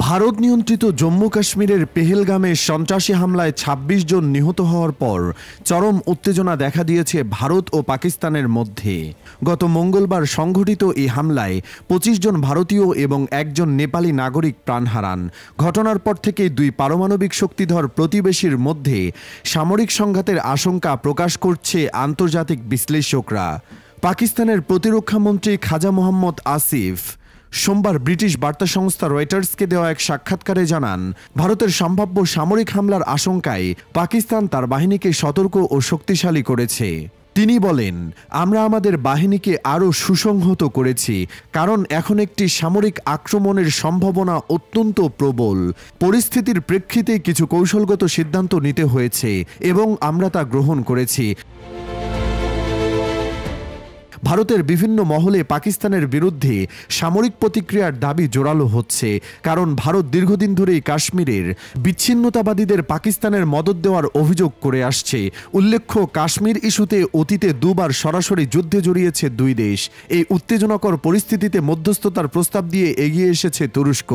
ভারত নিয়ন্ত্রিত জম্মু কাশ্মীরের পেহেলগামে সন্ত্রাসী হামলায় ২৬ জন নিহত হওয়ার পর চরম উত্তেজনা দেখা দিয়েছে ভারত ও পাকিস্তানের মধ্যে। গত মঙ্গলবার সংঘটিত এই হামলায় ২৫ জন ভারতীয় এবং একজন নেপালি নাগরিক প্রাণ হারান। ঘটনার পর থেকে দুই পারমাণবিক শক্তিধর প্রতিবেশীর মধ্যে সামরিক সংঘাতের আশঙ্কা প্রকাশ করছে আন্তর্জাতিক বিশ্লেষকরা। পাকিস্তানের প্রতিরক্ষামন্ত্রী খাজা মোহাম্মদ আসিফ সোমবার ব্রিটিশ বার্তা সংস্থা রয়টার্সকে দেওয়া এক সাক্ষাৎকারে জানান, ভারতের সম্ভাব্য সামরিক হামলার আশঙ্কায় পাকিস্তান তার বাহিনীকে সতর্ক ও শক্তিশালী করেছে। তিনি বলেন, আমরা আমাদের বাহিনীকে আরও সুসংহত করেছি, কারণ এখন একটি সামরিক আক্রমণের সম্ভাবনা অত্যন্ত প্রবল। পরিস্থিতির প্রেক্ষিতে কিছু কৌশলগত সিদ্ধান্ত নিতে হয়েছে এবং আমরা তা গ্রহণ করেছি। ভারতের বিভিন্ন মহলে পাকিস্তানের বিরুদ্ধে সামরিক প্রতিক্রিয়ার দাবি জোরালো হচ্ছে, কারণ ভারত দীর্ঘদিন ধরেই কাশ্মীরের বিচ্ছিন্নতাবাদীদের পাকিস্তানের মদদ দেওয়ার অভিযোগ করে আসছে। উল্লেখ্য, কাশ্মীর ইস্যুতে অতীতে দুবার সরাসরি যুদ্ধে জড়িয়েছে দুই দেশ। এই উত্তেজনাকর পরিস্থিতিতে মধ্যস্থতার প্রস্তাব দিয়ে এগিয়ে এসেছে তুরস্ক।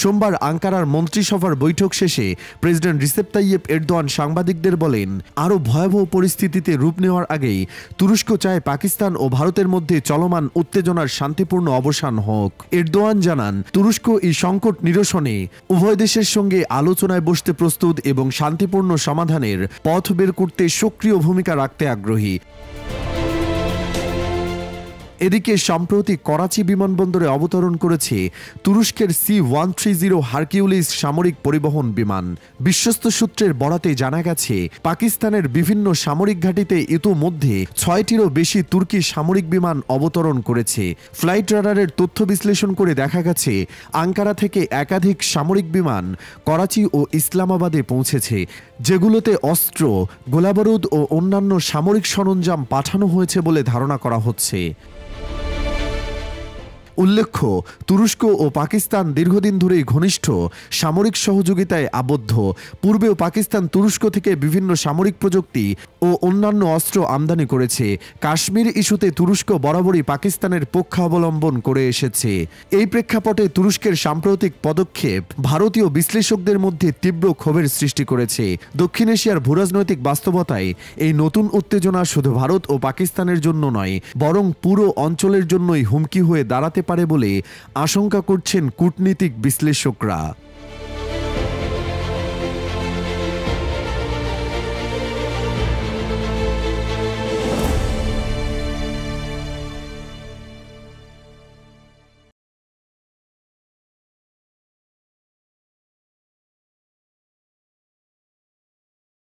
সোমবার আঙ্কারার মন্ত্রিসভার বৈঠক শেষে প্রেসিডেন্ট রিসেপ তাইয়েপ এরদোয়ান সাংবাদিকদের বলেন, আরও ভয়াবহ পরিস্থিতিতে রূপ নেওয়ার আগেই তুরস্ক চায় পাকিস্তান ও ভারতের মধ্যে চলমান উত্তেজনার শান্তিপূর্ণ অবসান হোক। এরদোয়ান জানান, তুরস্ক এই সংকট নিরসনে উভয় দেশের সঙ্গে আলোচনায় বসতে প্রস্তুত এবং শান্তিপূর্ণ সমাধানের পথ বের করতে সক্রিয় ভূমিকা রাখতে আগ্রহী। এদিকে সম্প্রতি করাচি বিমানবন্দরে অবতরণ করেছে তুরস্কের C-130 হারকিউলিস সামরিক পরিবহন বিমান। বিশ্বস্ত সূত্রের বরাতে জানা গেছে, পাকিস্তানের বিভিন্ন সামরিক ঘাঁটিতে ইতোমধ্যে ৬টিরও বেশি তুর্কি সামরিক বিমান অবতরণ করেছে। ফ্লাইট রাডারের তথ্য বিশ্লেষণ করে দেখা গেছে, আঙ্কারা থেকে একাধিক সামরিক বিমান করাচি ও ইসলামাবাদে পৌঁছেছে, যেগুলোতে অস্ত্র, গোলাবারুদ ও অন্যান্য সামরিক সরঞ্জাম পাঠানো হয়েছে বলে ধারণা করা হচ্ছে। উল্লেখ্য, তুরস্ক ও পাকিস্তান দীর্ঘদিন ধরেই ঘনিষ্ঠ সামরিক সহযোগিতায় আবদ্ধ। পূর্বেও পাকিস্তান তুরস্ক থেকে বিভিন্ন সামরিক প্রযুক্তি ও অন্যান্য অস্ত্র আমদানি করেছে। কাশ্মীর ইস্যুতে তুরস্ক বরাবরই পাকিস্তানের পক্ষাবলম্বন করে এসেছে। এই প্রেক্ষাপটে তুরস্কের সাম্প্রতিক পদক্ষেপ ভারতীয় বিশ্লেষকদের মধ্যে তীব্র ক্ষোভের সৃষ্টি করেছে। দক্ষিণ এশিয়ার ভূরাজনৈতিক বাস্তবতায় এই নতুন উত্তেজনা শুধু ভারত ও পাকিস্তানের জন্য নয়, বরং পুরো অঞ্চলের জন্যই হুমকি হয়ে দাঁড়াতে পারে বলে আশঙ্কা করছেন কূটনীতিক বিশ্লেষকরা।